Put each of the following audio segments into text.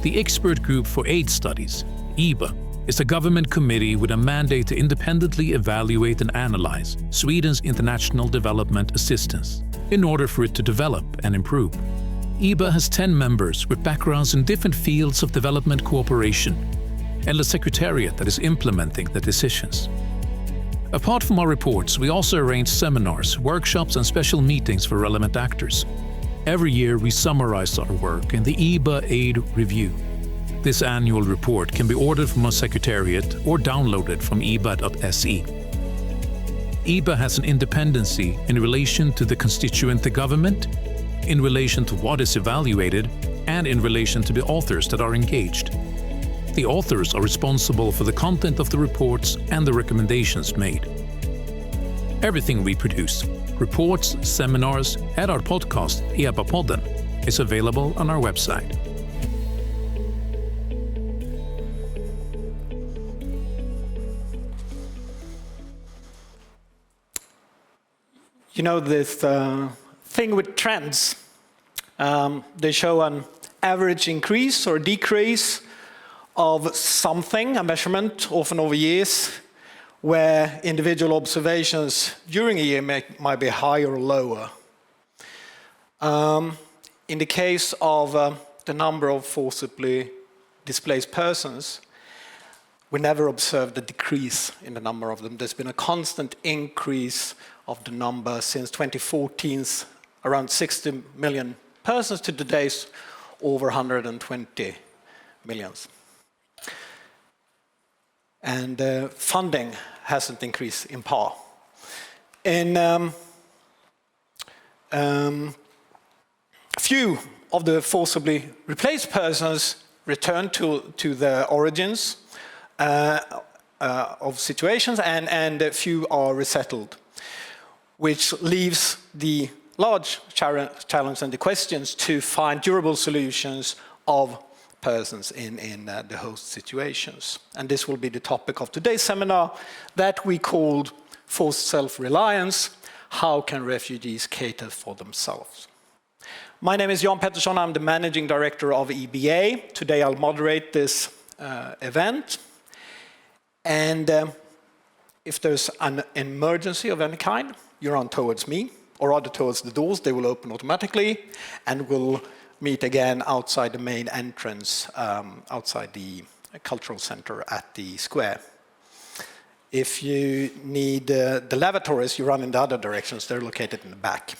The Expert Group for Aid Studies, EBA, is a government committee with a mandate to independently evaluate and analyze Sweden's international development assistance in order for it to develop and improve. EBA has 10 members with backgrounds in different fields of development cooperation and a secretariat that is implementing the decisions. Apart from our reports, we also arrange seminars, workshops and special meetings for relevant actors. Every year we summarize our work in the EBA Aid Review. This annual report can be ordered from our secretariat or downloaded from eba.se. EBA has an independency in relation to the constituent the government, in relation to what is evaluated, and in relation to the authors that are engaged. The authors are responsible for the content of the reports and the recommendations made. Everything we produce, reports, seminars, and our podcast, EBA-podden, is available on our website. You know this thing with trends. They show an average increase or decrease of something, a measurement, often over years, where individual observations during a year might be higher or lower. In the case of the number of forcibly displaced persons, we never observed a decrease in the number of them. There's been a constant increase of the number since 2014's around 60 million persons to today's over 120 millions. And funding hasn't increased in par. In few of the forcibly replaced persons return to their origins of situations, and few are resettled, which leaves the large challenge and the questions to find durable solutions of persons in the host situations. And this will be the topic of today's seminar that we called Forced Self-Reliance, How Can Refugees Cater for Themselves? My name is Jan Pettersson, I'm the Managing Director of EBA. Today I'll moderate this event. And if there's an emergency of any kind, you run towards me, or rather towards the doors, they will open automatically, and we'll meet again outside the main entrance, outside the cultural center at the square. If you need the lavatories, you run in the other directions, they're located in the back.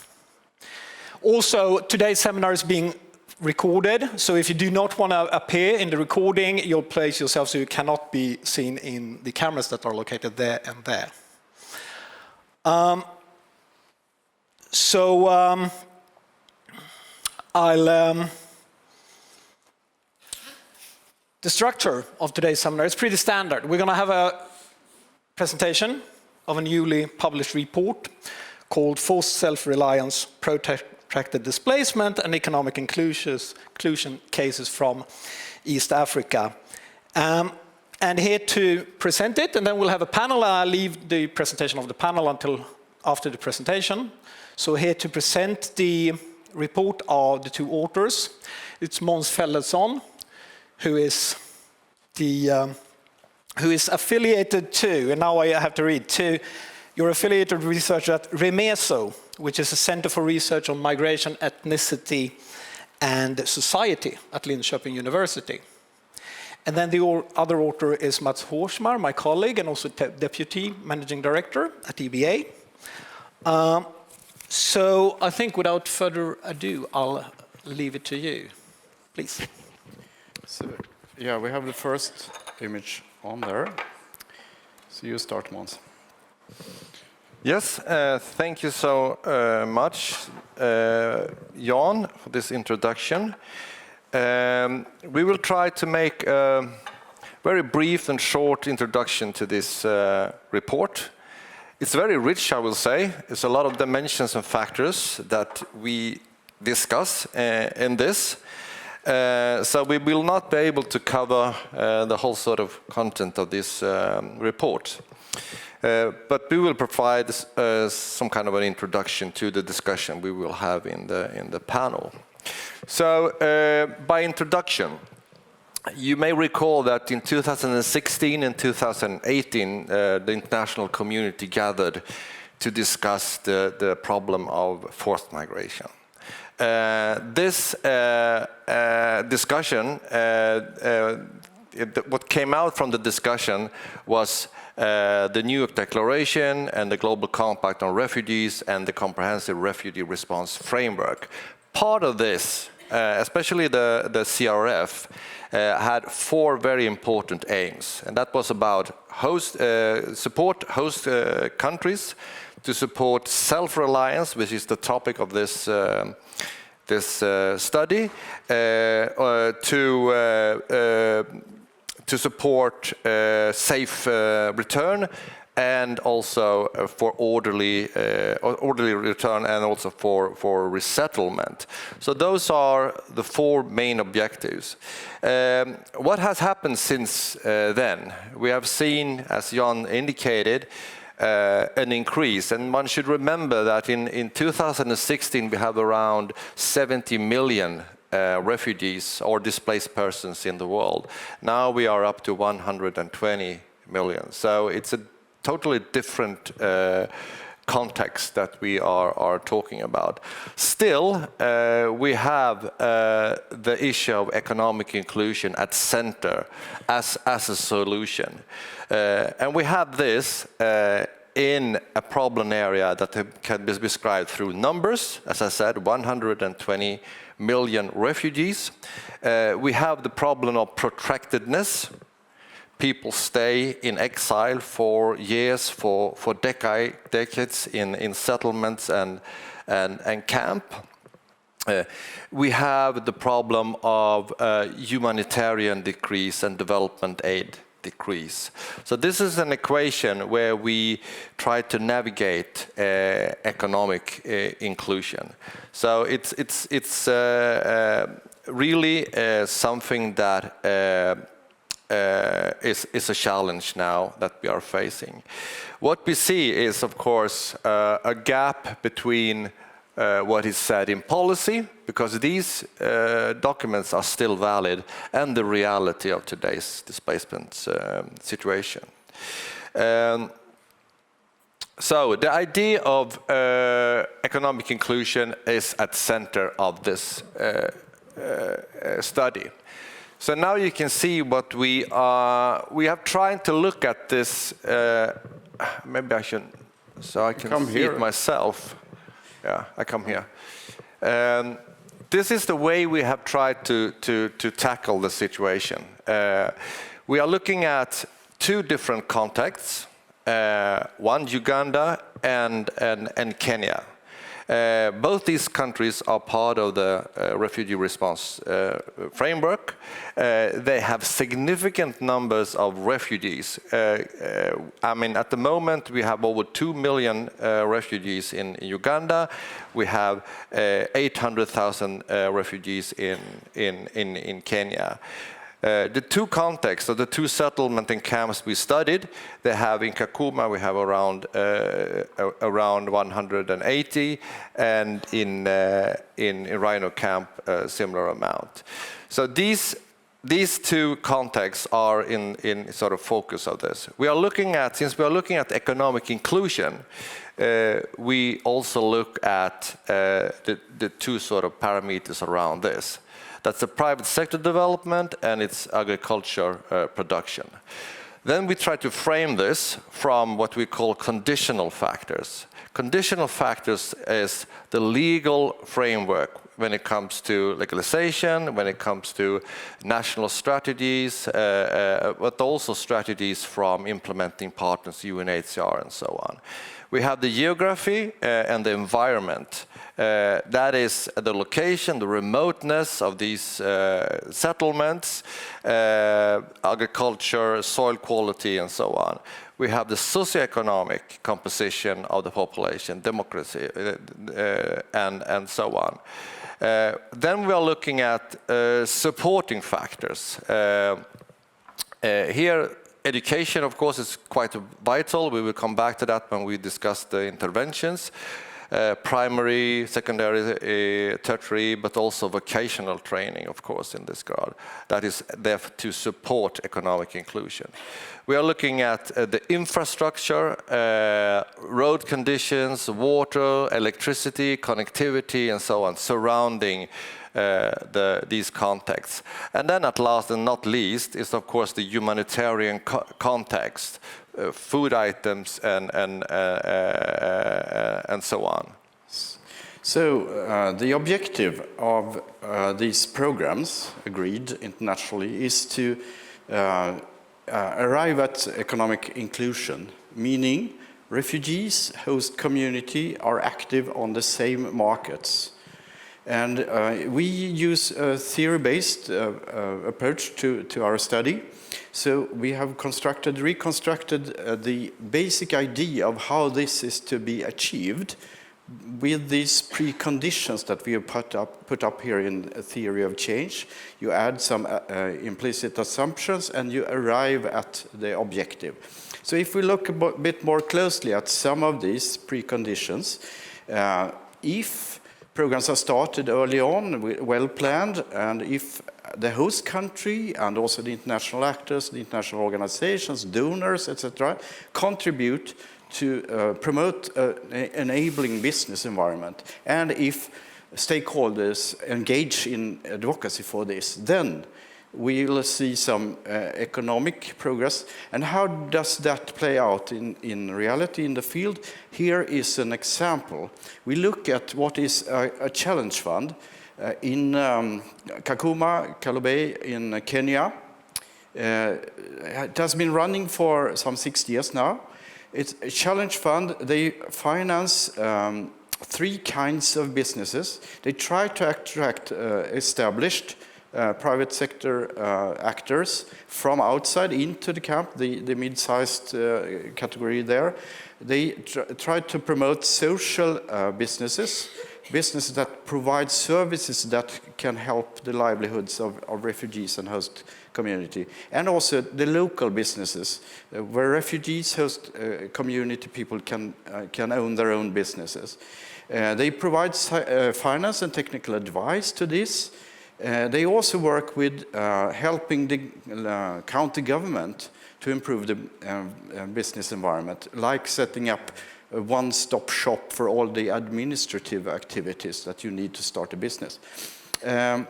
Also, today's seminar is being recorded, so if you do not want to appear in the recording, you'll place yourself so you cannot be seen in the cameras that are located there and there. The structure of today's seminar is pretty standard. We're going to have a presentation of a newly published report called Forced Self-Reliance, Protracted Displacement and Economic Inclusion Cases from East Africa. And here to present it, and then we'll have a panel. I'll leave the presentation of the panel until after the presentation. So here to present the report are the two authors. It's Måns Fälldson, who is affiliated to, and now I have to read, to your affiliated research at REMESO, which is a Center for Research on Migration, Ethnicity and Society at Linköping University. And then the other author is Mats Hårsmar, my colleague, and also Deputy Managing Director at EBA. So I think without further ado, I'll leave it to you. Please. So, yeah, we have the first image on there. So you start, Måns. Yes, thank you so much, Jan, for this introduction. We will try to make a very brief and short introduction to this report. It's very rich, I will say. It's a lot of dimensions and factors that we discuss in this. So we will not be able to cover the whole sort of content of this report. But we will provide some kind of an introduction to the discussion we will have in the panel. So by introduction, You may recall that in 2016 and 2018, the international community gathered to discuss the problem of forced migration. This discussion, what came out from the discussion was the New York Declaration and the Global Compact on Refugees and the Comprehensive Refugee Response Framework. Part of this, especially the CRF, had 4 very important aims, and that was about support host countries, to support self-reliance, which is the topic of this study, to support safe return, and also for orderly return, and also for resettlement. So those are the 4 main objectives. What has happened since then? We have seen, as Jan indicated, an increase, and one should remember that in 2016 we have around 70 million refugees or displaced persons in the world. Now we are up to 120 million. So it's a totally different context that we are talking about. Still, we have the issue of economic inclusion at center as a solution. And we have this in a problem area that can be described through numbers. As I said, 120 million refugees. We have the problem of protractedness. People stay in exile for years, for decades in settlements and camp. We have the problem of humanitarian decrease and development aid decrease. So this is an equation where we try to navigate economic inclusion. So it's really something that is a challenge now that we are facing. What we see is, of course, a gap between what is said in policy, because these documents are still valid, and the reality of today's displacement situation. So the idea of economic inclusion is at the center of this study. So now you can see what we have tried to look at this. Maybe I should, so I can see it myself. Yeah, I come here. This is the way we have tried to tackle the situation. We are looking at 2 different contexts. One, Uganda and Kenya. Both these countries are part of the refugee response framework. They have significant numbers of refugees. I mean, at the moment we have over 2 million refugees in Uganda. We have 800,000 refugees in Kenya. The 2 contexts, or the 2 settlement and camps we studied, they have in Kakuma we have around 180, and in Rhino camp a similar amount. So these 2 contexts are in sort of focus of this. We are looking at, since we are looking at economic inclusion, we also look at the 2 sort of parameters around this. That's the private sector development and its agriculture production. Then we try to frame this from what we call conditional factors. Conditional factors is the legal framework when it comes to legalization, when it comes to national strategies, but also strategies from implementing partners, UNHCR and so on. We have the geography and the environment. That is the location, the remoteness of these settlements, agriculture, soil quality, and so on. We have the socioeconomic composition of the population, democracy, and so on. Then we are looking at supporting factors. Here, education, of course, is quite vital. We will come back to that when we discuss the interventions. primary, secondary, tertiary, but also vocational training, of course, in this regard. That is there to support economic inclusion. We are looking at the infrastructure, road conditions, water, electricity, connectivity, and so on, surrounding these contexts. And then at last and not least is, of course, the humanitarian context, food items and so on. So the objective of these programs, agreed internationally, is to arrive at economic inclusion, meaning refugees, host community are active on the same markets. And we use a theory-based approach to our study. So we have reconstructed the basic idea of how this is to be achieved with these preconditions that we have put up here in a theory of change. You add some implicit assumptions and you arrive at the objective. So if we look a bit more closely at some of these preconditions, if programs are started early on, well planned, and if the host country and also the international actors, the international organizations, donors, etc., contribute to promote an enabling business environment, and if stakeholders engage in advocacy for this, then we will see some economic progress. And how does that play out in reality in the field? Here is an example. We look at what is a challenge fund in Kakuma, Kalobey in Kenya. It has been running for some 6 years now. It's a challenge fund. They finance 3 kinds of businesses. They try to attract established private sector actors from outside into the camp, the mid-sized category there. They try to promote social businesses that provide services that can help the livelihoods of refugees and host community, and also the local businesses where refugees, host community people can own their own businesses. They provide finance and technical advice to this. They also work with helping the county government to improve the business environment, like setting up a one-stop shop for all the administrative activities that you need to start a business. The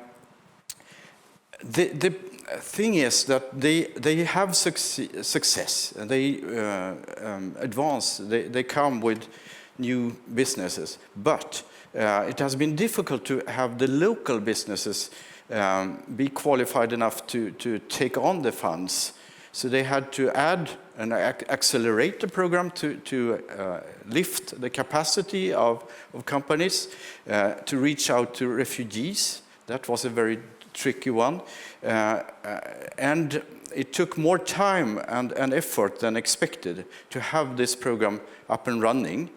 thing is that they have success, and they advance, they come with new businesses, but it has been difficult to have the local businesses be qualified enough to take on the funds. So they had to add an accelerator program to lift the capacity of companies to reach out to refugees. That was a very tricky one. And it took more time and effort than expected to have this program up and running.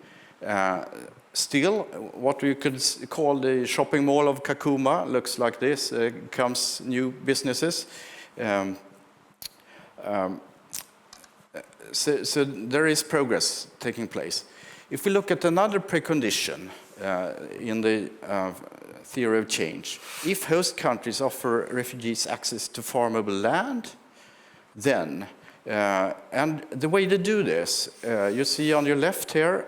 Still, what we could call the shopping mall of Kakuma looks like this. Comes new businesses. So there is progress taking place. If we look at another precondition in the theory of change, if host countries offer refugees access to farmable land, then and the way to do this, you see on your left here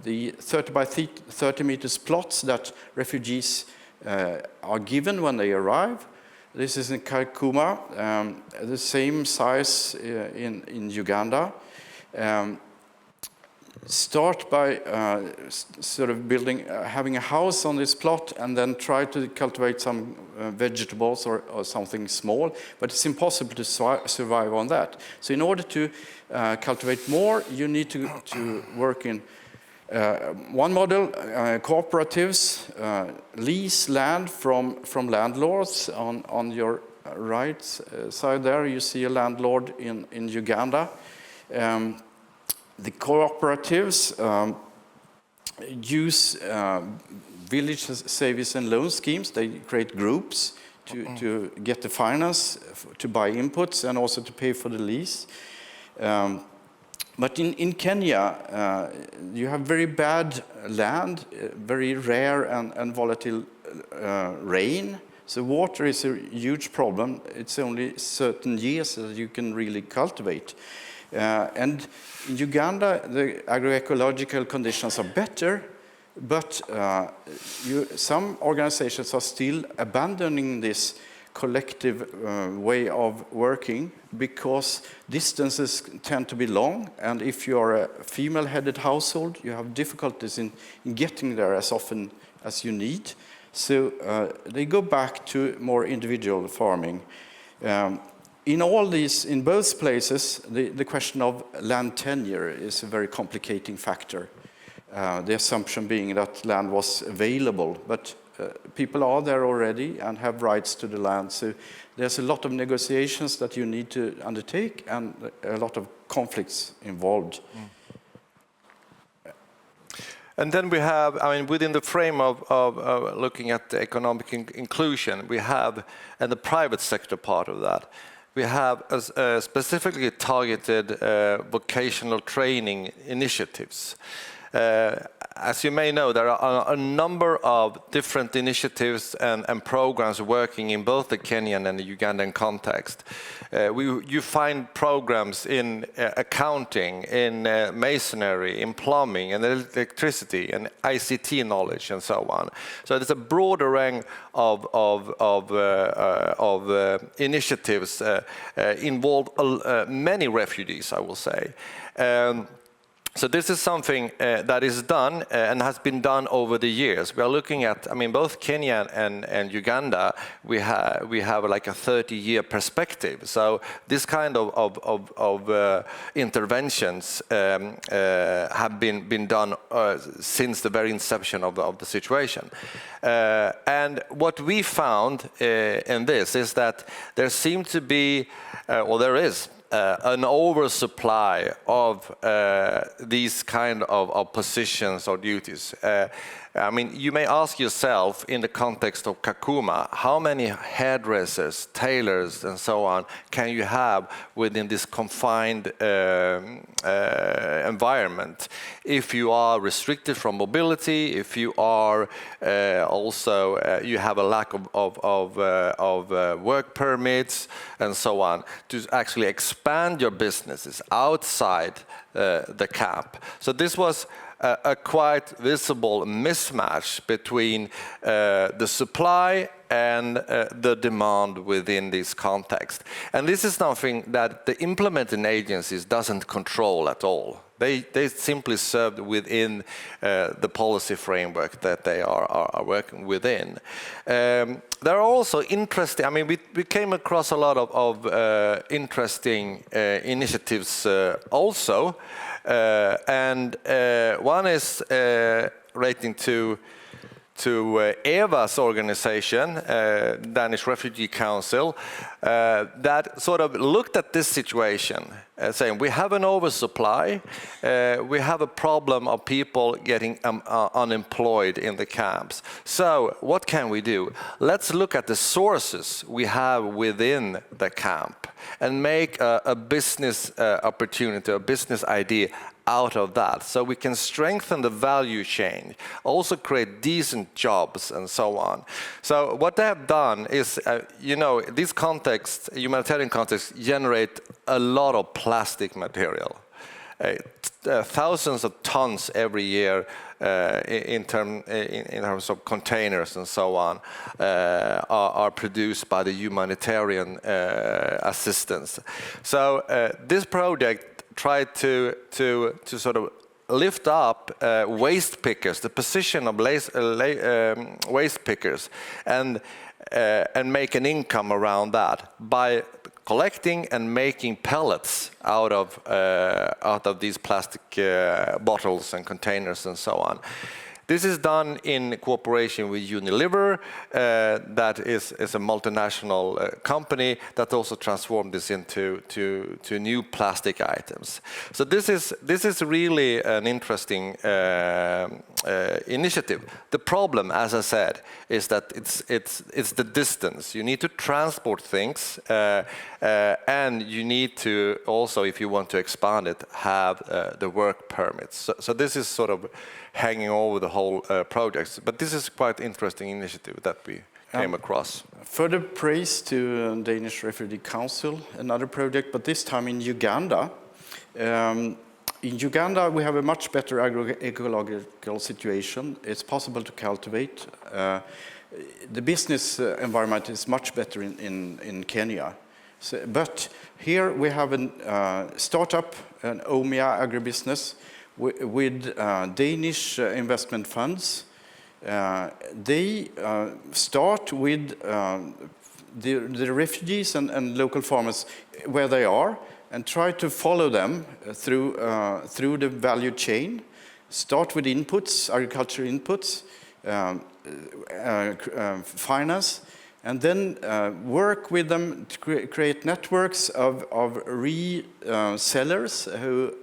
the 30 by 30 meters plots that refugees are given when they arrive. This is in Kakuma, the same size in Uganda. Start by sort of building, having a house on this plot, and then try to cultivate some vegetables or something small, but it's impossible to survive on that. So in order to cultivate more, you need to work in one model, cooperatives, lease land from landlords. On your right side there, you see a landlord in Uganda. The cooperatives use village savings and loan schemes. They create groups to get the finance, to buy inputs, and also to pay for the lease. But in Kenya, you have very bad land, very rare and volatile rain. So water is a huge problem. It's only certain years that you can really cultivate. And in Uganda, the agroecological conditions are better, but some organizations are still abandoning this collective way of working because distances tend to be long, and if you are a female-headed household, you have difficulties in getting there as often as you need. So they go back to more individual farming. In both places, the question of land tenure is a very complicating factor. The assumption being that land was available, but people are there already and have rights to the land. So there's a lot of negotiations that you need to undertake and a lot of conflicts involved. And then we have, within the frame of looking at the economic inclusion, we have, and the private sector part of that, we have specifically targeted vocational training initiatives. As you may know, there are a number of different initiatives and programs working in both the Kenyan and the Ugandan context. You find programs in accounting, in masonry, in plumbing, and electricity, and ICT knowledge, and so on. So there's a broader range of initiatives involve many refugees, I will say. So this is something that is done and has been done over the years. We are looking at, both Kenya and Uganda, we have like a 30-year perspective. So this kind of interventions have been done since the very inception of the situation. And what we found in this is that there seemed to be, there is, an oversupply of these kind of positions or duties. You may ask yourself in the context of Kakuma, how many hairdressers, tailors, and so on can you have within this confined environment? If you are restricted from mobility, if you are you have a lack of work permits, and so on, to actually expand your businesses outside the camp. So this was a quite visible mismatch between the supply and the demand within this context. And this is something that the implementing agencies doesn't control at all. They simply serve within the policy framework that they are working within. There are also interesting, we came across a lot of interesting initiatives also. And one is relating to EVA's organization, Danish Refugee Council, that sort of looked at this situation, saying we have an oversupply, we have a problem of people getting unemployed in the camps. So what can we do? Let's look at the sources we have within the camp and make a business opportunity, a business idea out of that, so we can strengthen the value chain, also create decent jobs, and so on. So what they have done is, these contexts, humanitarian contexts, generate a lot of plastic material. Thousands of tons every year in terms of containers and so on are produced by the humanitarian assistance. So this project tried to sort of lift up waste pickers, the position of waste pickers, and make an income around that by collecting and making pellets out of these plastic bottles and containers and so on. This is done in cooperation with Unilever, that is a multinational company that also transformed this into new plastic items. So this is really an interesting initiative. The problem, as I said, is that it's the distance. You need to transport things, and you need to also, if you want to expand it, have the work permits. So this is sort of hanging over the whole project. But this is quite interesting initiative that we came across. Further praise to Danish Refugee Council, another project, but this time in Uganda. In Uganda, we have a much better agroecological situation. It's possible to cultivate. The business environment is much better in Kenya. So, but here we have a startup, an OMIA agribusiness, with Danish investment funds. They start with the refugees and local farmers where they are, and try to follow them through the value chain. Start with inputs, agriculture inputs, finance, and then work with them to create networks of resellers who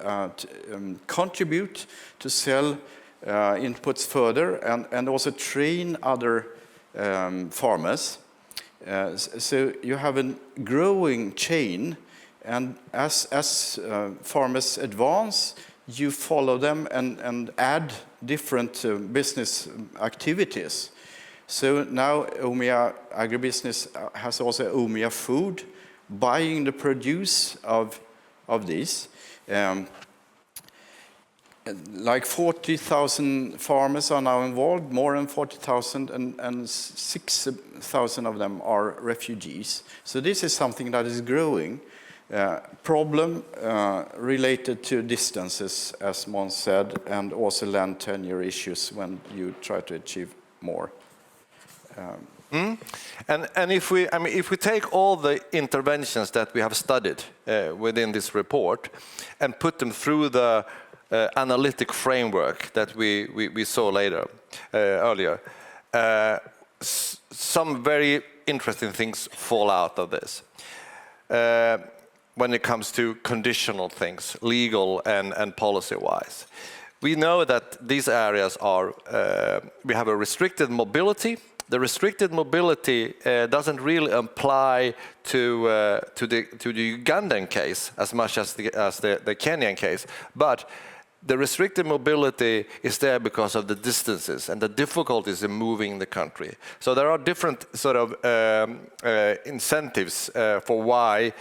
contribute to sell inputs further, and also train other farmers. So you have a growing chain. And as farmers advance, you follow them and add different business activities. So now OMIA Agribusiness has also OMIA Food, buying the produce of these. Like 40,000 farmers are now involved, more than 40,000, and 6,000 of them are refugees. So this is something that is growing. Problem related to distances, as Måns said, and also land tenure issues when you try to achieve more. And if we take all the interventions that we have studied within this report and put them through the analytic framework that we saw earlier, some very interesting things fall out of this. When it comes to conditional things, legal and policy-wise. We know that these areas are, we have a restricted mobility. The restricted mobility doesn't really apply to the Ugandan case as much as the Kenyan case, but the restricted mobility is there because of the distances and the difficulties in moving the country. So there are different sort of incentives for why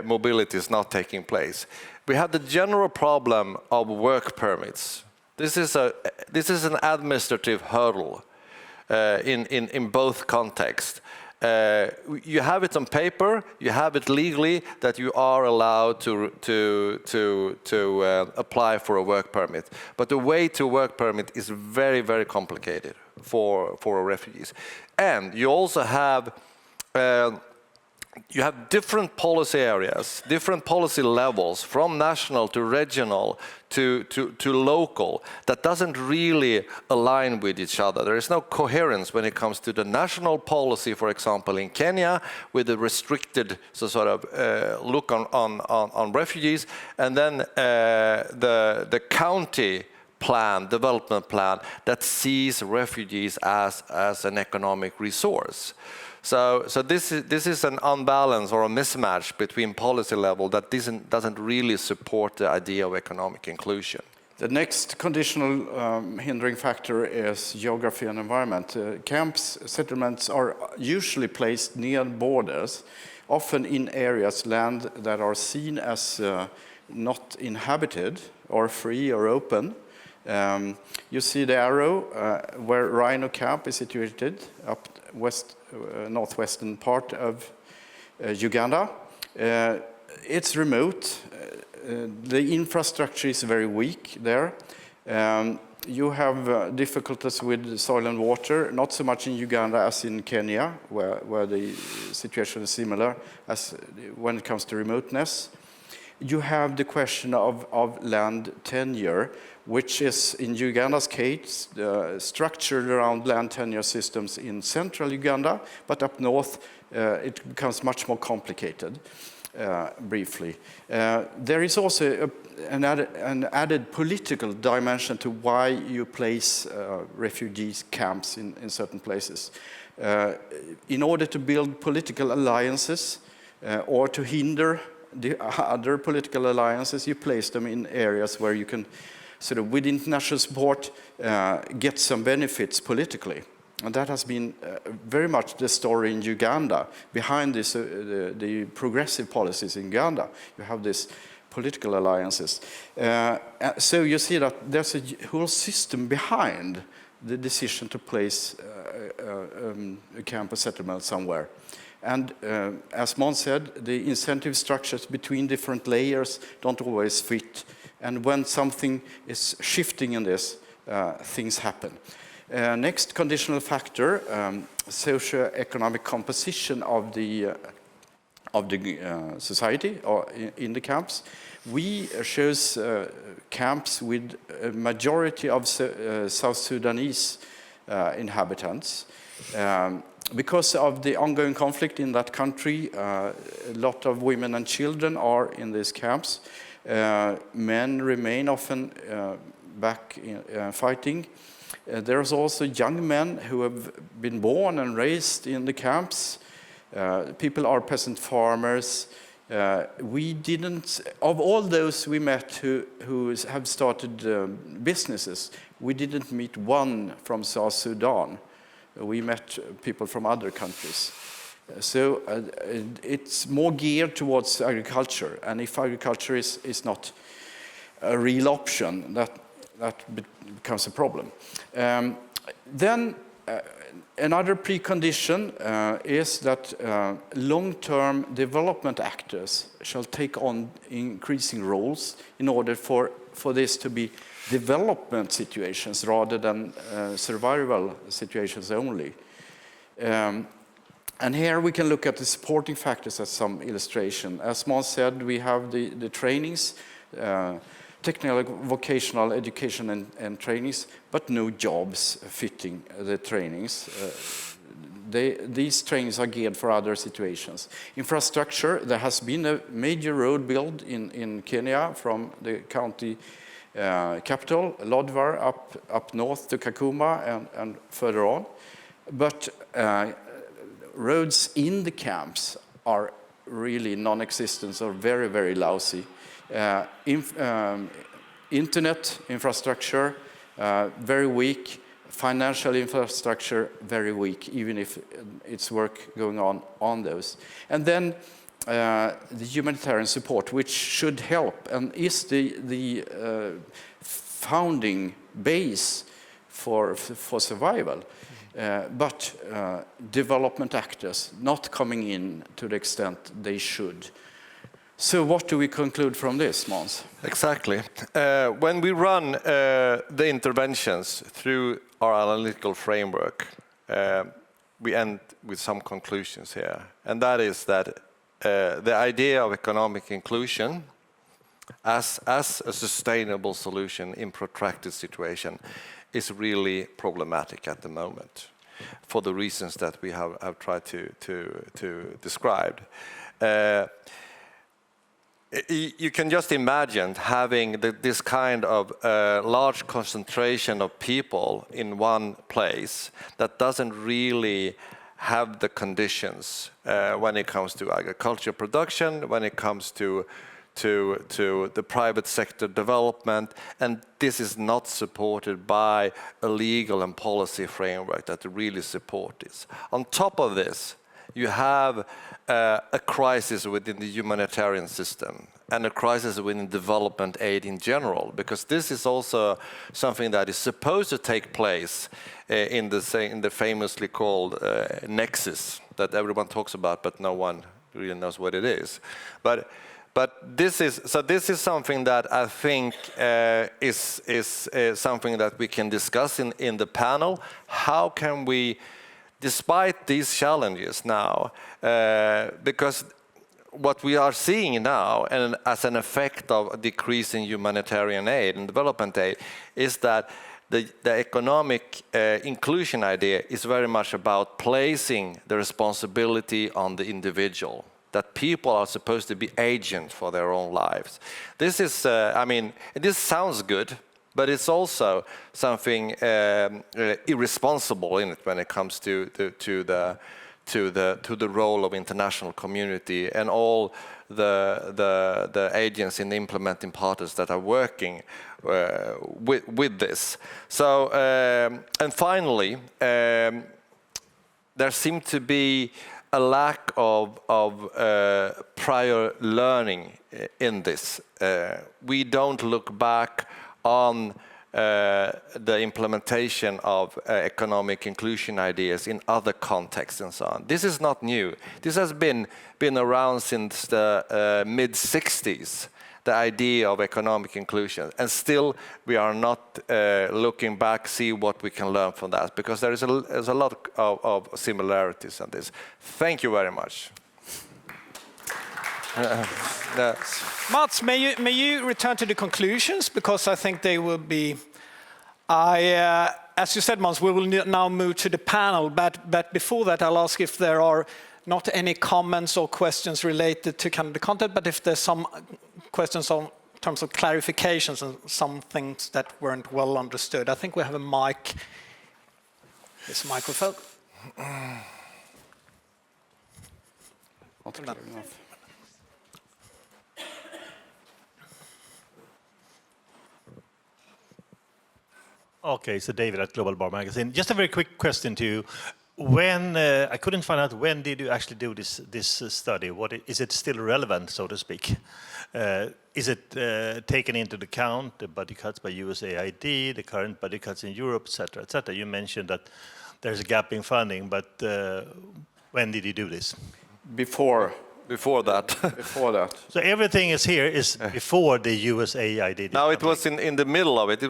mobility is not taking place. We have the general problem of work permits. This is an administrative hurdle in both contexts. You have it on paper, you have it legally that you are allowed to apply for a work permit. But the way to work permit is very, very complicated for refugees. And you also have different policy areas, different policy levels, from national to regional to local, that doesn't really align with each other. There is no coherence when it comes to the national policy, for example, in Kenya, with a restricted sort of look on refugees, and then the county plan, development plan, that sees refugees as an economic resource. So this is an unbalance or a mismatch between policy level that doesn't really support the idea of economic inclusion. The next conditional hindering factor is geography and environment. Camps, settlements are usually placed near borders, often in areas, land that are seen as not inhabited or free or open. You see the arrow where Rhino Camp is situated, up northwestern part of Uganda. It's remote. The infrastructure is very weak there. You have difficulties with soil and water, not so much in Uganda as in Kenya, where the situation is similar as when it comes to remoteness. you have the question of land tenure, which is, in Uganda's case, structured around land tenure systems in central Uganda, but up north it becomes much more complicated, briefly. There is also an added political dimension to why you place refugees camps in certain places. In order to build political alliances or to hinder the other political alliances, you place them in areas where you can sort of, with international support, get some benefits politically. And that has been very much the story in Uganda. Behind this, the progressive policies in Uganda, you have these political alliances. So you see that there's a whole system behind the decision to place a campus settlement somewhere. And as Måns said, the incentive structures between different layers don't always fit. And when something is shifting in this, things happen. Next conditional factor, socio-economic composition of the society or in the camps. We chose camps with a majority of South Sudanese inhabitants. Because of the ongoing conflict in that country, a lot of women and children are in these camps. Men remain often back in, fighting. There's also young men who have been born and raised in the camps. People are peasant farmers. We didn't, of all those we met who have started businesses, we didn't meet one from South Sudan. We met people from other countries. So it's more geared towards agriculture, and if agriculture is not a real option, that becomes a problem. Then another precondition is that long-term development actors shall take on increasing roles in order for this to be development situations rather than survival situations only. And here we can look at the supporting factors as some illustration. As Måns said, we have the trainings, technical vocational education and trainings, but no jobs fitting the trainings. These trainings are geared for other situations. Infrastructure, there has been a major road build in Kenya from the county capital, Lodwar, up north to Kakuma and further on. But roads in the camps are really non-existent or very, very lousy. Internet infrastructure, very weak. Financial infrastructure, very weak, even if it's work going on those. And then the humanitarian support, which should help and is the founding base for survival. But development actors not coming in to the extent they should. So what do we conclude from this, Måns? Exactly. When we run the interventions through our analytical framework, we end with some conclusions here. And that is that the idea of economic inclusion as a sustainable solution in protracted situation is really problematic at the moment for the reasons that we have tried to describe. You can just imagine having this kind of large concentration of people in one place that doesn't really have the conditions when it comes to agriculture production, when it comes to the private sector development, and this is not supported by a legal and policy framework that really support this. On top of this, you have a crisis within the humanitarian system and a crisis within development aid in general, because this is also something that is supposed to take place in the famously called nexus that everyone talks about, but no one really knows what it is. But this is something that I think is something that we can discuss in the panel. How can we, despite these challenges now, because what we are seeing now, and as an effect of decreasing humanitarian aid and development aid, is that the economic inclusion idea is very much about placing the responsibility on the individual, that people are supposed to be agents for their own lives. This is, I mean, this sounds good, but it's also something irresponsible in it when it comes to the role of international community and all the agents and implementing parties that are working with this. So, and finally, there seemed to be a lack of prior learning in this. We don't look back on the implementation of economic inclusion ideas in other contexts and so on. This is not new. This has been around since the mid-60s, the idea of economic inclusion. And still, we are not looking back, see what we can learn from that, because there's a lot of similarities in this. Thank you very much. Mats, may you return to the conclusions, because I think they will be. As you said, Mats, we will now move to the panel, but before that, I'll ask if there are not any comments or questions related to kind of the content, but if there's some questions in terms of clarifications and some things that weren't well understood. I think we have a mic. This microphone. Not clear enough. Okay, so David at Global Bar Magazine. Just a very quick question to you. When I couldn't find out, when did you actually do this study? Is it still relevant, so to speak? Is it taken into account the budget cuts by USAID, the current budget cuts in Europe, etc., etc.? You mentioned that there's a gap in funding, but when did you do this? Before that. Before that. So everything is here is before the USAID. No, it was in the middle of it.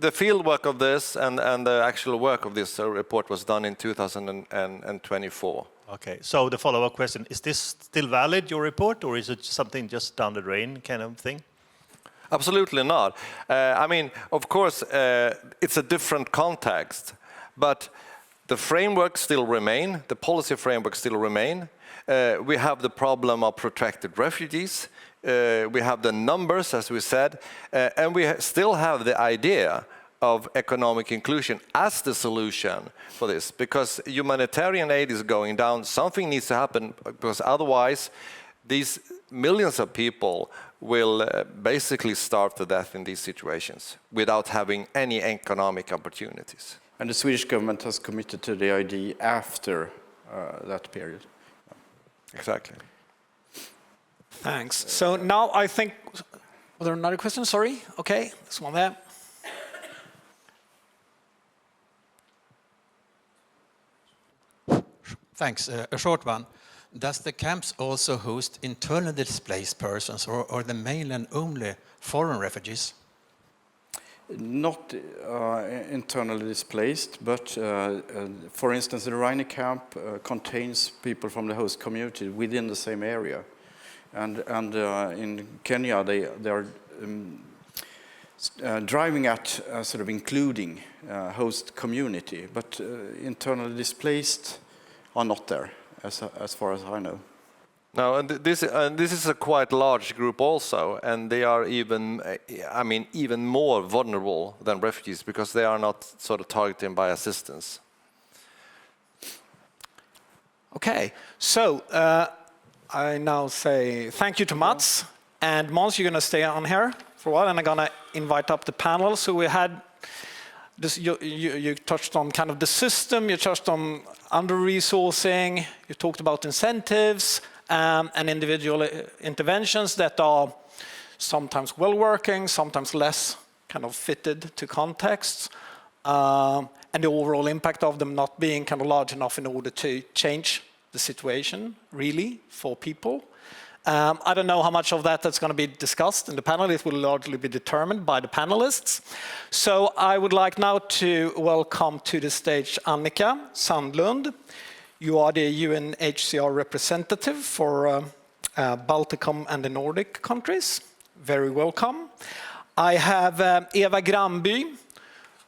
The field work of this and the actual work of this report was done in 2024. Okay, so the follow-up question, is this still valid, your report, or is it something just down the drain kind of thing? Absolutely not. I mean, of course, it's a different context, but the framework still remain, the policy framework still remain. We have the problem of protected refugees. We have the numbers, as we said, and we still have the idea of economic inclusion as the solution for this, because humanitarian aid is going down. Something needs to happen, because otherwise these millions of people will basically starve to death in these situations without having any economic opportunities. And the Swedish government has committed to the idea after that period. Exactly. Thanks. So now I think, was there another question? Sorry. Okay, this one there. Thanks. A short one. Does the camps also host internally displaced persons, or the mainland only foreign refugees? Not internally displaced, but for instance, the Rhine camp contains people from the host community within the same area. And in Kenya, they are driving at sort of including host community, but internally displaced are not there, as far as I know. No, and this is a quite large group also, and they are even, I mean, even more vulnerable than refugees, because they are not sort of targeted by assistance. Okay, so I now say thank you to Mats, and Måns, you're going to stay on here for a while, and I'm going to invite up the panel. So we had this, you touched on kind of the system, you touched on under-resourcing, you talked about incentives, and individual interventions that are sometimes well-working, sometimes less kind of fitted to contexts, and the overall impact of them not being kind of large enough in order to change the situation, really, for people. I don't know how much of that's going to be discussed in the panel. It will largely be determined by the panelists. So I would like now to welcome to the stage Annika Sandlund. You are the UNHCR representative for Balticum and the Nordic countries. Very welcome. I have Eva Granby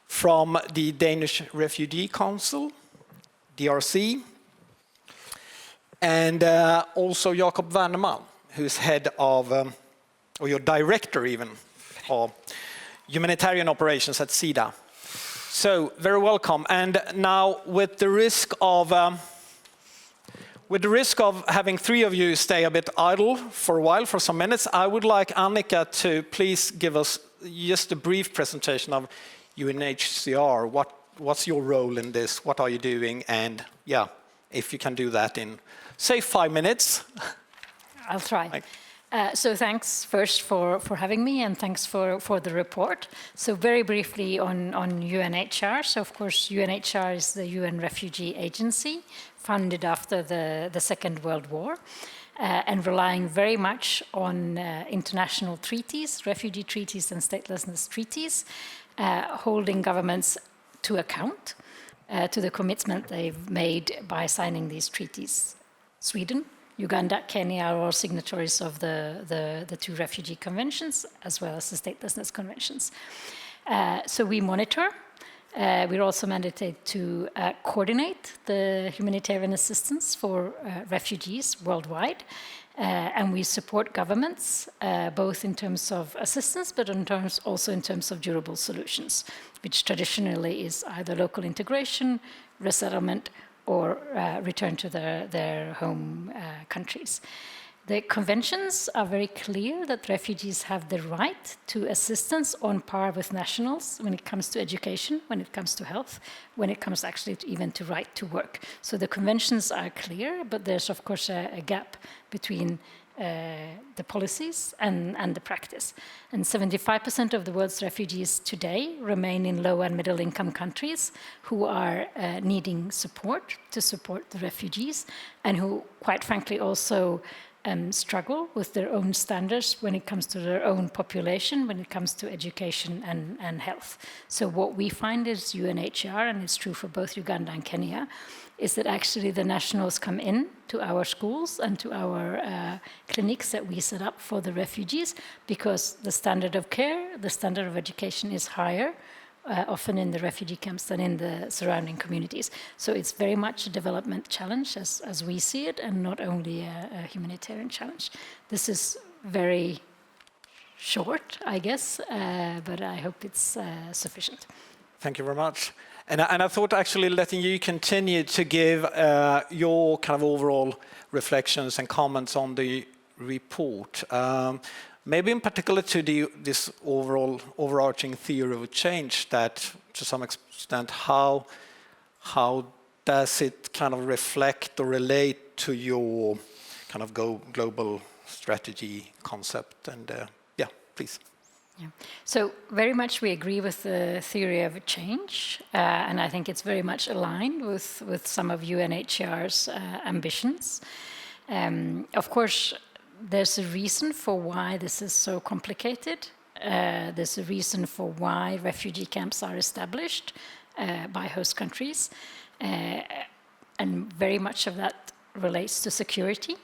from the Danish Refugee Council, DRC, and also Jakob Werneman, who's head of, or your director even, of humanitarian operations at SIDA. So, very welcome. And now, with the risk of having three of you stay a bit idle for a while, for some minutes, I would like Annika to please give us just a brief presentation of UNHCR. What's your role in this? What are you doing? And yeah, if you can do that in, say, 5 minutes. I'll try. So thanks first for having me, and thanks for the report. So very briefly on UNHCR. So of course UNHCR is the UN Refugee Agency, founded after the Second World War, and relying very much on international treaties, refugee treaties and statelessness treaties, holding governments to account to the commitment they've made by signing these treaties. Sweden, Uganda, Kenya are all signatories of the two refugee conventions, as well as the statelessness conventions. So we monitor. We're also mandated to coordinate the humanitarian assistance for refugees worldwide. And we support governments, both in terms of assistance, but also in terms of durable solutions, which traditionally is either local integration, resettlement, or return to their home countries. The conventions are very clear that refugees have the right to assistance on par with nationals when it comes to education, when it comes to health, when it comes actually even to right to work. So the conventions are clear, but there's of course a gap between the policies and the practice. And 75% of the world's refugees today remain in low and middle income countries who are needing support to support the refugees, and who quite frankly also struggle with their own standards when it comes to their own population, when it comes to education and health. So what we find is UNHCR, and it's true for both Uganda and Kenya, is that actually the nationals come in to our schools and to our clinics that we set up for the refugees, because the standard of care, the standard of education is higher, often in the refugee camps than in the surrounding communities. So it's very much a development challenge as we see it, and not only a humanitarian challenge. This is very short, I guess, but I hope it's sufficient. Thank you very much. And I thought actually letting you continue to give your kind of overall reflections and comments on the report. Maybe in particular to this overarching theory of change, that to some extent, how does it kind of reflect or relate to your kind of global strategy concept? And yeah, please. Yeah. So very much we agree with the theory of change, and I think it's very much aligned with some of UNHCR's ambitions. Of course, there's a reason for why this is so complicated. There's a reason for why refugee camps are established by host countries, and very much of that relates to security.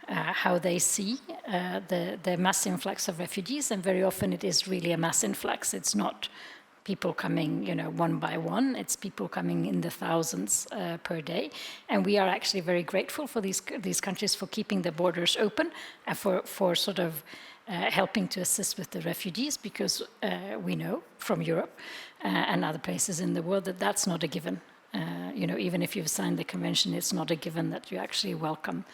How they see the mass influx of refugees, and very often it is really a mass influx. It's not people coming, one by one. It's people coming in the thousands per day, and we are actually very grateful for these countries for keeping the borders open and for sort of helping to assist with the refugees, because we know from Europe and other places in the world that that's not a given. Even if you've signed the convention, it's not a given that you actually welcome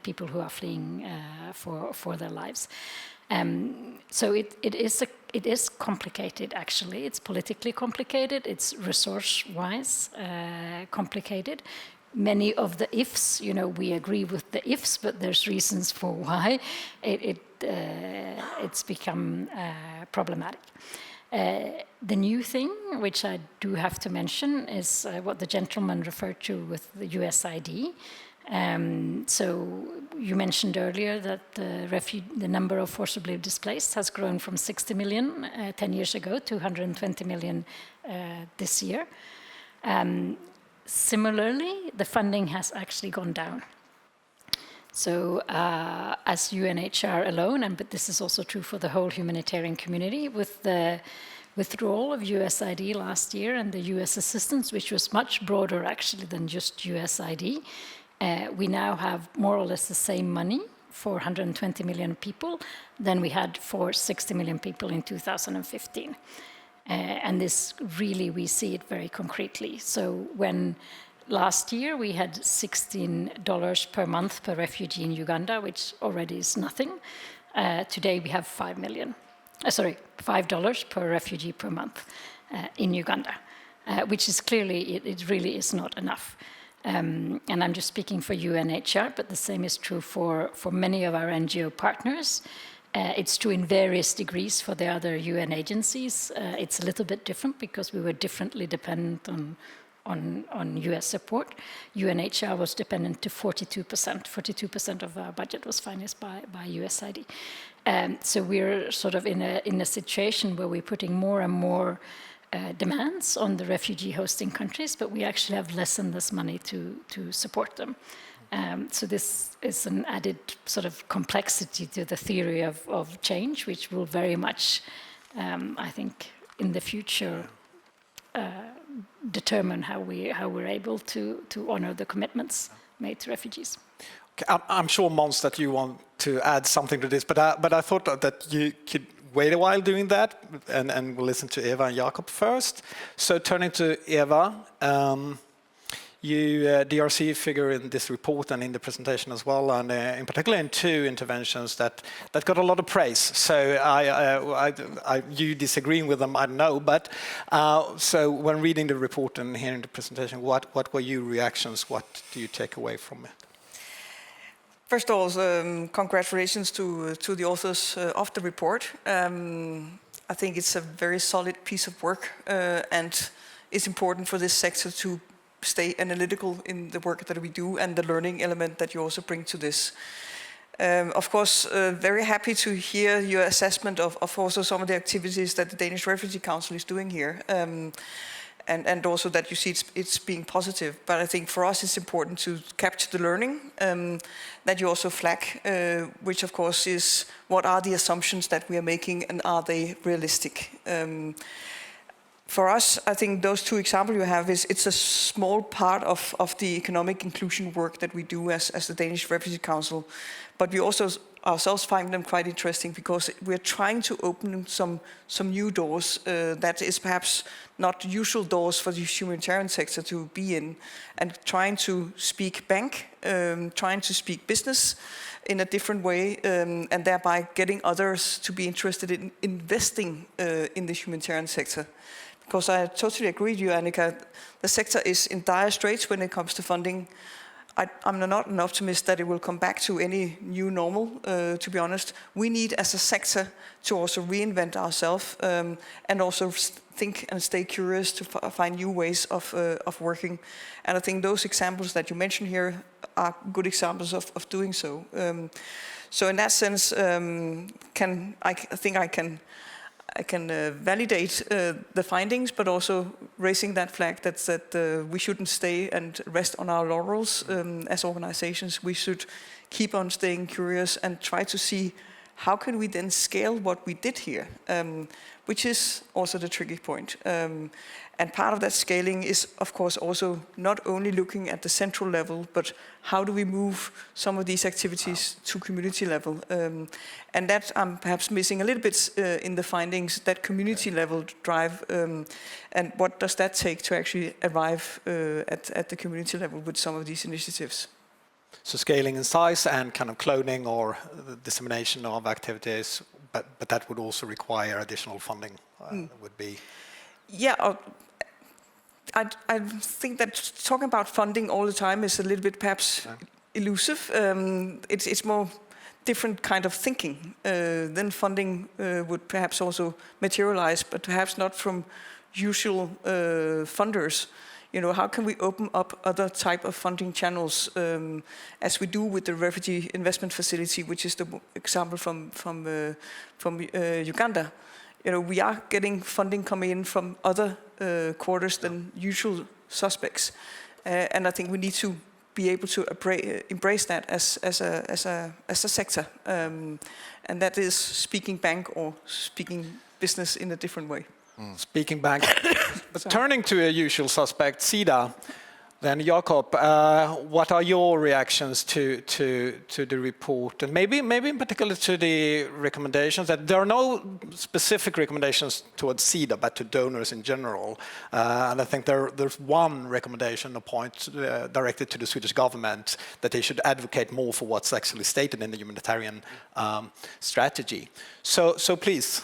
people who are fleeing for their lives. So it is complicated, actually. It's politically complicated. It's resource-wise complicated. Many of the ifs, we agree with the ifs, but there's reasons for why it's become problematic. The new thing, which I do have to mention, is what the gentleman referred to with the USID. So you mentioned earlier that the number of forcibly displaced has grown from 60 million 10 years ago to 120 million this year. Similarly, the funding has actually gone down. So as UNHCR alone, but this is also true for the whole humanitarian community, with the withdrawal of USAID last year and the US assistance, which was much broader actually than just USAID, we now have more or less the same money for 120 million people than we had for 60 million people in 2015. And this really, we see it very concretely. So when last year we had $16 per month per refugee in Uganda, which already is nothing. Today we have $5 per refugee per month in Uganda, which is clearly, it really is not enough. And I'm just speaking for UNHCR, but the same is true for many of our NGO partners. It's true in various degrees for the other UN agencies. It's a little bit different because we were differently dependent on US support. UNHCR was dependent to 42%. 42% of our budget was financed by USAID. So we're sort of in a situation where we're putting more and more demands on the refugee hosting countries, but we actually have less and less money to support them. So this is an added sort of complexity to the theory of change, which will very much, I think, in the future, determine how we're able to honor the commitments made to refugees. Okay, I'm sure, Måns, that you want to add something to this, but I thought that you could wait a while doing that, and we'll listen to Eva and Jakob first. So turning to Eva, you DRC figure in this report and in the presentation as well, and in particular in two interventions that got a lot of praise. So you disagreeing with them, I don't know, but so when reading the report and hearing the presentation, what were your reactions? What do you take away from it? First of all, congratulations to the authors of the report. I think it's a very solid piece of work, and it's important for this sector to stay analytical in the work that we do and the learning element that you also bring to this. Of course, very happy to hear your assessment of also some of the activities that the Danish Refugee Council is doing here. And also that you see it's being positive. But I think for us it's important to capture the learning that you also flag, which of course is what are the assumptions that we are making and are they realistic? For us, I think those two examples you have it's a small part of the economic inclusion work that we do as the Danish Refugee Council. But we also ourselves find them quite interesting because we're trying to open some new doors that is perhaps not usual doors for the humanitarian sector to be in, and trying to speak bank, trying to speak business in a different way, and thereby getting others to be interested in investing in the humanitarian sector. Because I totally agree with you, Annika, the sector is in dire straits when it comes to funding. I'm not an optimist that it will come back to any new normal, to be honest. We need, as a sector, to also reinvent ourselves and also think and stay curious to find new ways of working. And I think those examples that you mentioned here are good examples of doing so. So in that sense, I think I can validate the findings, but also raising that flag that we shouldn't stay and rest on our laurels as organizations. We should keep on staying curious and try to see how can we then scale what we did here, which is also the tricky point. And part of that scaling is, of course, also not only looking at the central level, but how do we move some of these activities to community level? And that I'm perhaps missing a little bit in the findings, that community level drive, and what does that take to actually arrive at the community level with some of these initiatives? So scaling in size and kind of cloning or the dissemination of activities, but that would also require additional funding, would be... Yeah, I think that talking about funding all the time is a little bit perhaps elusive. It's more different kind of thinking. Then funding would perhaps also materialize, but perhaps not from usual funders. You know, how can we open up other type of funding channels, as we do with the Refugee Investment Facility, which is the example from Uganda. You know, we are getting funding coming in from other quarters than usual suspects, and I think we need to be able to embrace that as a sector, and that is speaking bank or speaking business in a different way. Speaking bank. But turning to a usual suspect, SIDA, then Jakob, what are your reactions to the report, and maybe in particular to the recommendations? That there are no specific recommendations towards SIDA, but to donors in general. And I think there's one recommendation, a point directed to the Swedish government, that they should advocate more for what's actually stated in the humanitarian strategy. So please.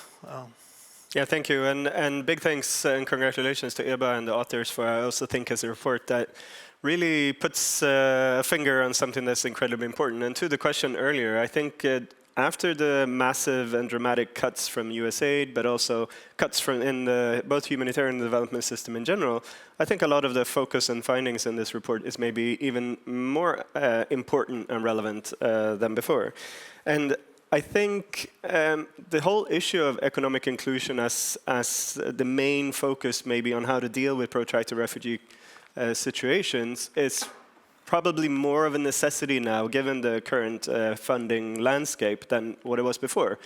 Yeah, thank you, and big thanks and congratulations to Eba and the authors for, I also think, as a report that really puts a finger on something that's incredibly important. And to the question earlier, I think after the massive and dramatic cuts from USAID, but also cuts in the both humanitarian and development system in general, I think a lot of the focus and findings in this report is maybe even more important and relevant than before. And I think the whole issue of economic inclusion as the main focus maybe on how to deal with protracted refugee situations is probably more of a necessity now, given the current funding landscape, than what it was before.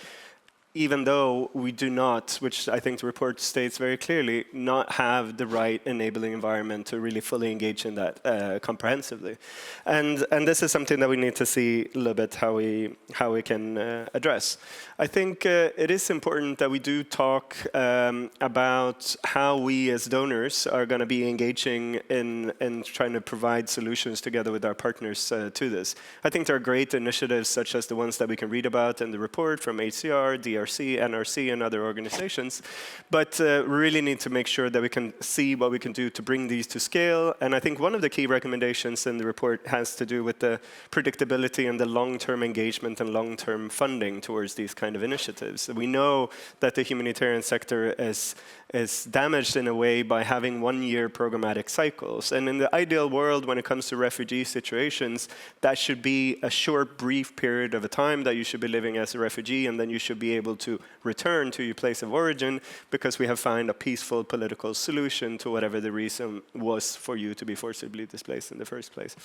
Even though we do not, which I think the report states very clearly, not have the right enabling environment to really fully engage in that comprehensively. And this is something that we need to see a little bit how we can address. I think it is important that we do talk about how we as donors are going to be engaging in trying to provide solutions together with our partners to this. I think there are great initiatives such as the ones that we can read about in the report from HCR, DRC, NRC, and other organizations, but we really need to make sure that we can see what we can do to bring these to scale. And I think one of the key recommendations in the report has to do with the predictability and the long-term engagement and long-term funding towards these kind of initiatives. We know that the humanitarian sector is damaged in a way by having one-year programmatic cycles. And in the ideal world, when it comes to refugee situations, that should be a short, brief period of a time that you should be living as a refugee, and then you should be able to return to your place of origin because we have found a peaceful political solution to whatever the reason was for you to be forcibly displaced in the first place.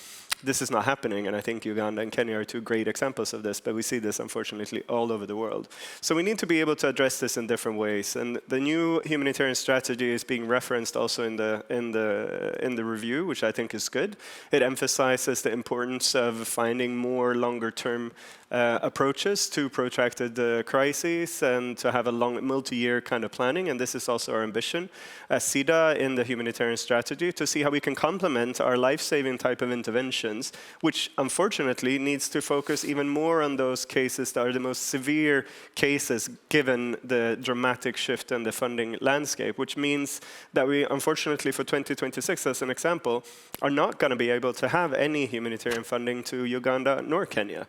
This is not happening, and I think Uganda and Kenya are two great examples of this, but we see this, unfortunately, all over the world. So we need to be able to address this in different ways, and the new humanitarian strategy is being referenced also in the review, which I think is good. It emphasizes the importance of finding more longer-term approaches to protracted crises and to have a long multi-year kind of planning, and this is also our ambition as SIDA in the humanitarian strategy, to see how we can complement our life-saving type of interventions, which unfortunately needs to focus even more on those cases that are the most severe cases given the dramatic shift in the funding landscape, which means that we unfortunately for 2026 as an example are not going to be able to have any humanitarian funding to Uganda nor Kenya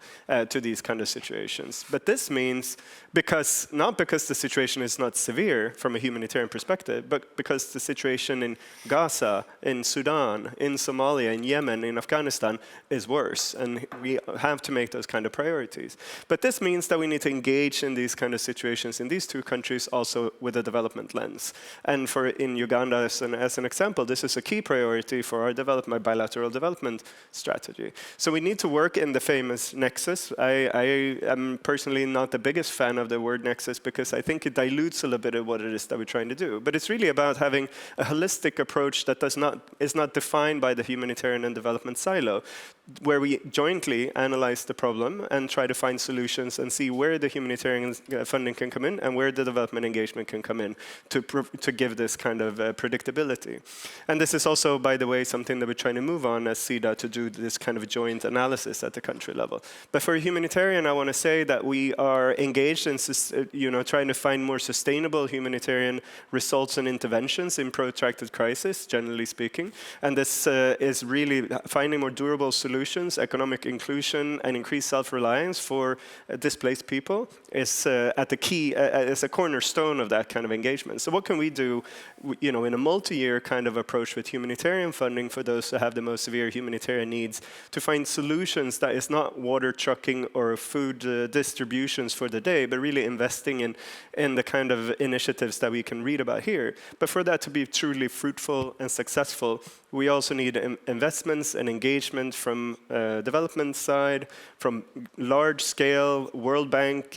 to these kind of situations. But this means not because the situation is not severe from a humanitarian perspective, but because the situation in Gaza, in Sudan, in Somalia, in Yemen, in Afghanistan is worse, and we have to make those kind of priorities. But this means that we need to engage in these kind of situations in these two countries also with a development lens. And in Uganda, as an example, this is a key priority for our bilateral development strategy. So we need to work in the famous nexus. I am personally not the biggest fan of the word nexus because I think it dilutes a little bit of what it is that we're trying to do. But it's really about having a holistic approach that is not defined by the humanitarian and development silo, where we jointly analyze the problem and try to find solutions and see where the humanitarian funding can come in and where the development engagement can come in to give this kind of predictability. And this is also, by the way, something that we're trying to move on as SIDA to do this kind of joint analysis at the country level. But for a humanitarian, I want to say that we are engaged in trying to find more sustainable humanitarian results and interventions in protracted crisis, generally speaking. And this is really finding more durable solutions, economic inclusion, and increased self-reliance for displaced people is at the key, is a cornerstone of that kind of engagement. So what can we do, in a multi-year kind of approach with humanitarian funding for those who have the most severe humanitarian needs to find solutions that is not water trucking or food distributions for the day, but really really investing in the kind of initiatives that we can read about here. But for that to be truly fruitful and successful, we also need investments and engagement from development side, from large-scale World Bank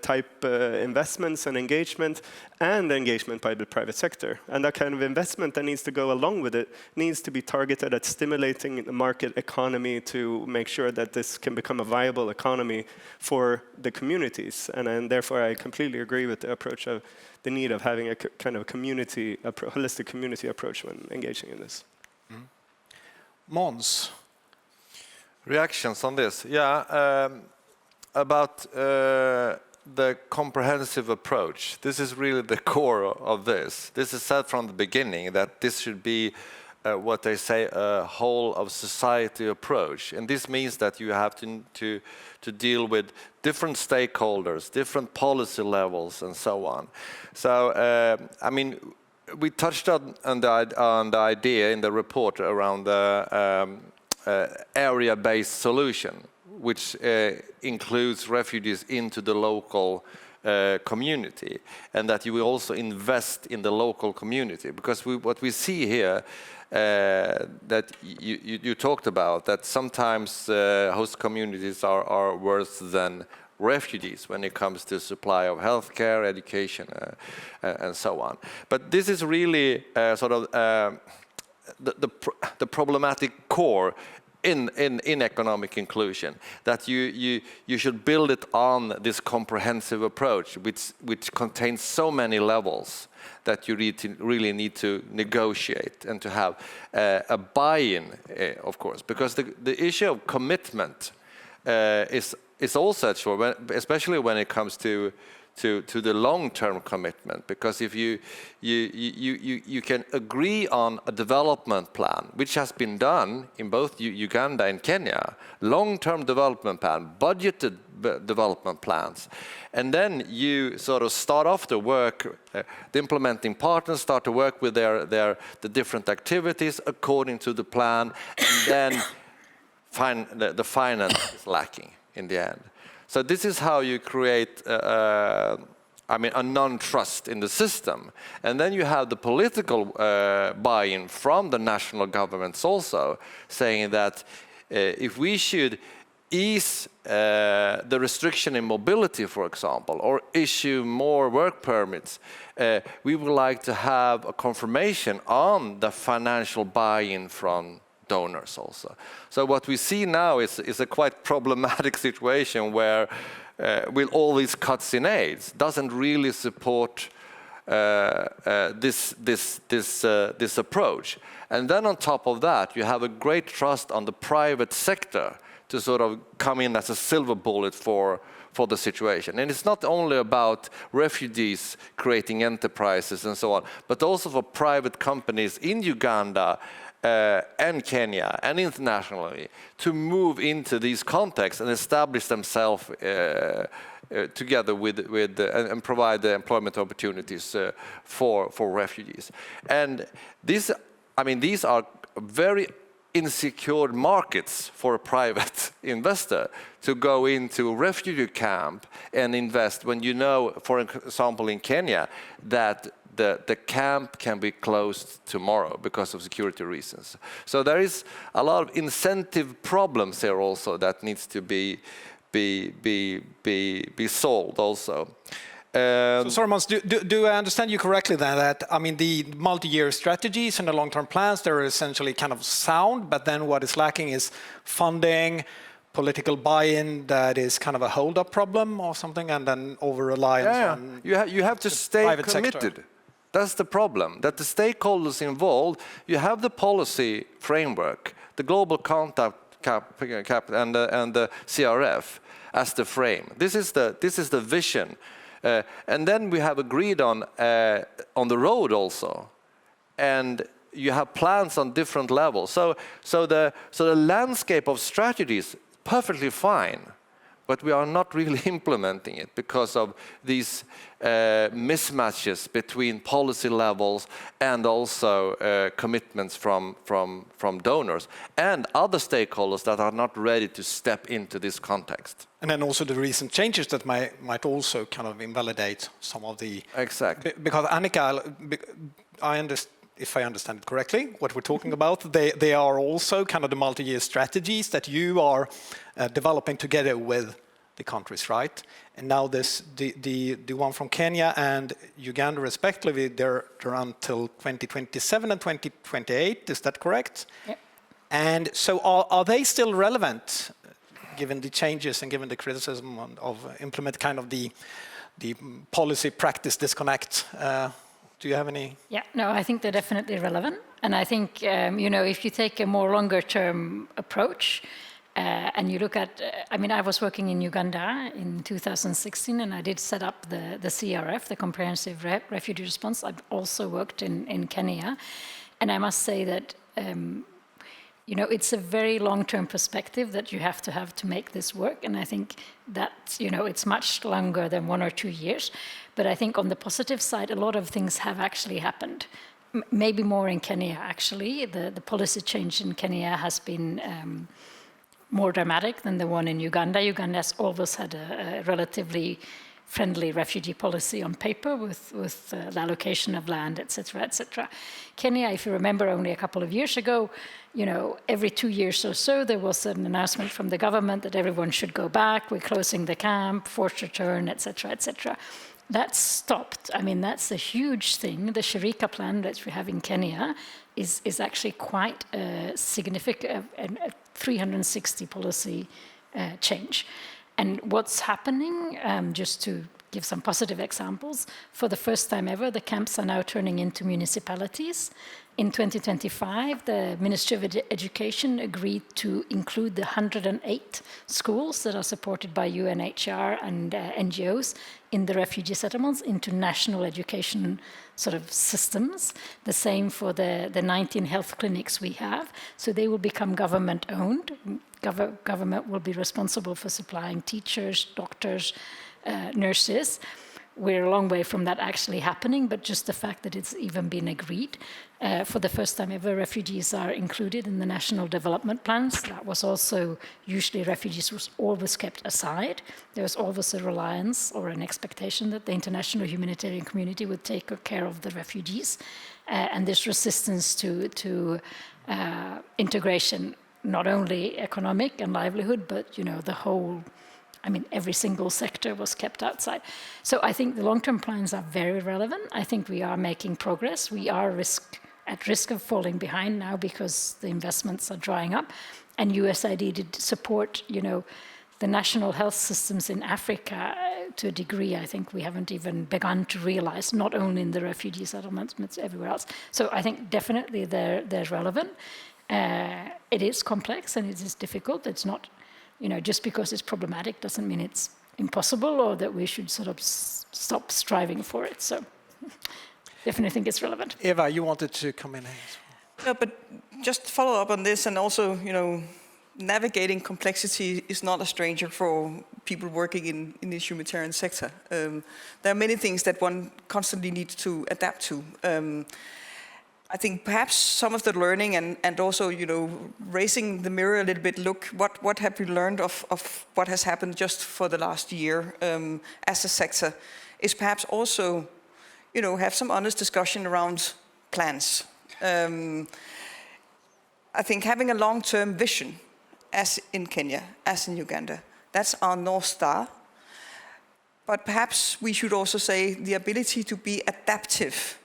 type investments and engagement by the private sector. And that kind of investment that needs to go along with it needs to be targeted at stimulating the market economy to make sure that this can become a viable economy for the communities. And therefore, I completely agree with the approach of the need of having a kind of community, holistic community approach when engaging in this. Måns? Reactions on this? Yeah, about the comprehensive approach. This is really the core of this. This is said from the beginning that this should be what they say a whole of society approach, and this means that you have to deal with different stakeholders, different policy levels, and so on. So I mean, we touched on the idea in the report around the area-based solution, which includes refugees into the local community, and that you will also invest in the local community. Because what we see here, that you talked about, that sometimes host communities are worse than refugees when it comes to supply of healthcare, education, and so on. But this is really sort of the problematic core in economic inclusion, that you should build it on this comprehensive approach, which contains so many levels that you really need to negotiate and to have a buy-in, of course, because the issue of commitment is also true, especially when it comes to the long-term commitment, because if you can agree on a development plan, which has been done in both Uganda and Kenya, long-term development plan, budgeted development plans, and then you sort of start off the work, the implementing partners start to work with the different activities according to the plan, and then the finance is lacking in the end. So this is how you create, a non-trust in the system. And then you have the political buy-in from the national governments also, saying that if we should ease the restriction in mobility, for example, or issue more work permits, we would like to have a confirmation on the financial buy-in from donors also. So what we see now is a quite problematic situation where with all these cuts in aid doesn't really support this approach. And then on top of that, you have a great trust on the private sector to sort of come in as a silver bullet for the situation. And it's not only about refugees creating enterprises and so on, but also for private companies in Uganda and Kenya and internationally to move into these contexts and establish themselves together with and provide the employment opportunities for refugees. And these are very insecure markets for a private investor to go into a refugee camp and invest when you know, for example, in Kenya, that the camp can be closed tomorrow because of security reasons. So there is a lot of incentive problems here also that needs to be solved also. So, sorry, Måns, do I understand you correctly then that, the multi-year strategies and the long-term plans, they're essentially kind of sound, but then what is lacking is funding, political buy-in that is kind of a hold-up problem or something, and then over-reliance on you have to stay committed. Sector. That's the problem, that the stakeholders involved, you have the policy framework, the global contact cap and the CRF as the frame. This is the vision. And then we have agreed on the road also. And you have plans on different levels. So the landscape of strategy is perfectly fine. but we are not really implementing it because of these mismatches between policy levels and also commitments from donors and other stakeholders that are not ready to step into this context. And then also the recent changes that might also kind of invalidate some of the... Exactly. Because Annika, if I understand it correctly, what we're talking about, they are also kind of the multi-year strategies that you are developing together with the countries, right? And now the one from Kenya and Uganda respectively, they're until 2027 and 2028, is that correct? Yep. And so are they still relevant, given the changes and given the criticism of implement kind of the policy practice disconnect? Do you have any? Yeah, no, I think they're definitely relevant. And I think, if you take a more longer term approach, and you look at, I was working in Uganda in 2016, and I did set up the CRF, the Comprehensive Refugee Response. I've also worked in Kenya. And I must say that, it's a very long-term perspective that you have to make this work. And I think that, it's much longer than 1 or 2 years. But I think on the positive side, a lot of things have actually happened. Maybe more in Kenya, actually. The policy change in Kenya has been more dramatic than the one in Uganda. Uganda has always had a relatively friendly refugee policy on paper with the allocation of land, etc., etc. Kenya, if you remember, only a couple of years ago, every 2 years or so, there was an announcement from the government that everyone should go back, we're closing the camp, forced return, etc., etc. That stopped. That's a huge thing. The Sharika plan that we have in Kenya is actually quite a significant, a 360 policy change. And what's happening, just to give some positive examples, for the first time ever, the camps are now turning into municipalities. In 2025, the Ministry of Education agreed to include the 108 schools that are supported by UNHCR and NGOs in the refugee settlements into national education sort of systems. The same for the 19 health clinics we have. So they will become government-owned. Government will be responsible for supplying teachers, doctors, nurses. We're a long way from that actually happening, but just the fact that it's even been agreed. For the first time ever, refugees are included in the national development plans. That was also, usually refugees was always kept aside. There was always a reliance or an expectation that the international humanitarian community would take care of the refugees. And this resistance to integration, not only economic and livelihood, but the whole, every single sector was kept outside. So I think the long-term plans are very relevant. I think we are making progress. We are at risk of falling behind now because the investments are drying up. And USAID did support, the national health systems in Africa to a degree I think we haven't even begun to realize, not only in the refugee settlements, but everywhere else. So I think definitely they're relevant. It is complex and it is difficult. It's not, just because it's problematic doesn't mean it's impossible or that we should sort of stop striving for it. So definitely think it's relevant. Eva, you wanted to come in here as well. Yeah, but just to follow up on this, and also, navigating complexity is not a stranger for people working in the humanitarian sector. There are many things that one constantly needs to adapt to. I think perhaps some of the learning and also, raising the mirror a little bit, look, what have we learned of what has happened just for the last year as a sector, is perhaps also, have some honest discussion around plans. I think having a long-term vision, as in Kenya, as in Uganda, that's our North Star. But perhaps we should also say the ability to be adaptive,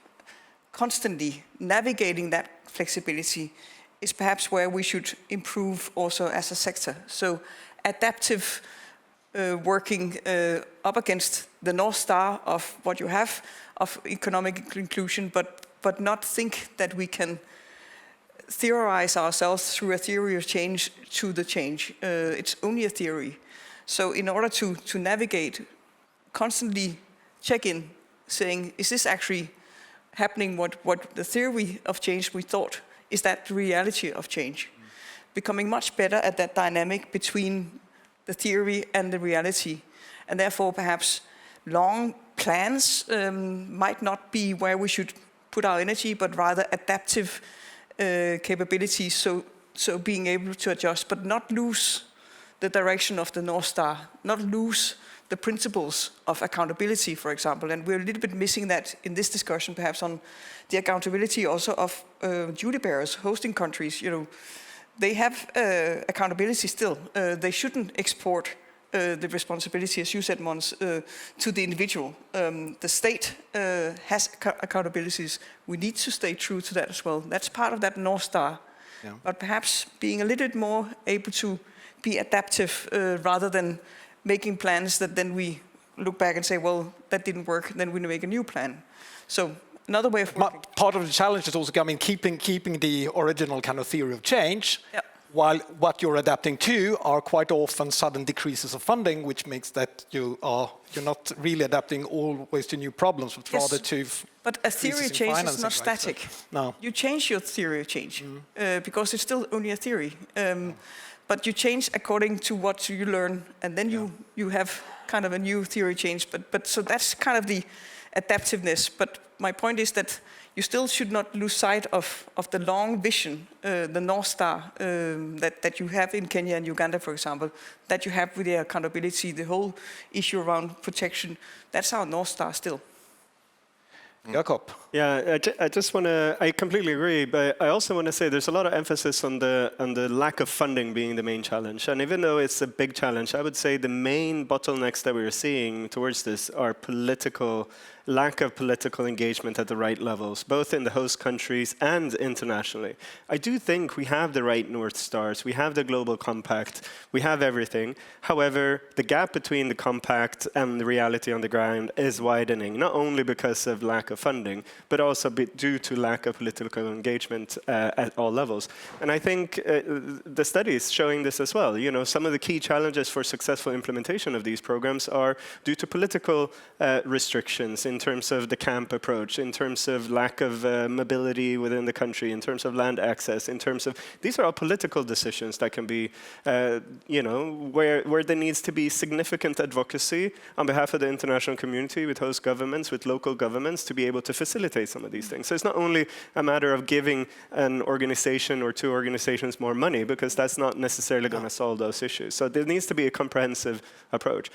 constantly navigating that flexibility, is perhaps where we should improve also as a sector. So adaptive working up against the North Star of what you have, of economic inclusion, but not think that we can theorize ourselves through a theory of change to the change. It's only a theory. So in order to navigate, constantly check in, saying, is this actually happening what the theory of change we thought? Is that the reality of change? Becoming much better at that dynamic between the theory and the reality. And therefore, perhaps long plans might not be where we should put our energy, but rather adaptive capabilities, so being able to adjust, but not lose the direction of the North Star, not lose the principles of accountability, for example. And we're a little bit missing that in this discussion, perhaps on the accountability also of duty bearers, hosting countries. You know, they have accountability still. They shouldn't export the responsibility, as you said, Mons, to the individual. The state has accountabilities. We need to stay true to that as well. That's part of that North Star. Yeah. But perhaps being a little bit more able to be adaptive rather than making plans that then we look back and say, well, that didn't work, then we make a new plan. So another way of working. Part of the challenge is also, I mean, keeping the original kind of theory of change, yeah, while what you're adapting to are quite often sudden decreases of funding, which makes that you're not really adapting always to new problems, but yes, rather to. But a theory change is not static. Right? So, no. You change your theory of change because it's still only a theory. But you change according to what you learn, and then you have kind of a new theory change. But so that's kind of the adaptiveness. But my point is that you still should not lose sight of the long vision, the North Star that you have in Kenya and Uganda, for example, that you have with the accountability, the whole issue around protection. That's our North Star still. Jakob. Yeah, I just want to. I completely agree, but I also want to say there's a lot of emphasis on the lack of funding being the main challenge. And even though it's a big challenge, I would say the main bottlenecks that we're seeing towards this are lack of political engagement at the right levels, both in the host countries and internationally. I do think we have the right North Stars, we have the global compact, we have everything. However, the gap between the compact and the reality on the ground is widening, not only because of lack of funding, but also due to lack of political engagement at all levels. And I think the studies showing this as well. You know, some of the key challenges for successful implementation of these programs are due to political restrictions in terms of the camp approach, in terms of lack of mobility within the country, in terms of land access, in terms of, these are all political decisions that can be, you know, where there needs to be significant advocacy on behalf of the international community with host governments, with local governments to be able to facilitate some of these things. So it's not only a matter of giving an organization or two organizations more money, because that's not necessarily going to solve those issues. So there needs to be a comprehensive approach.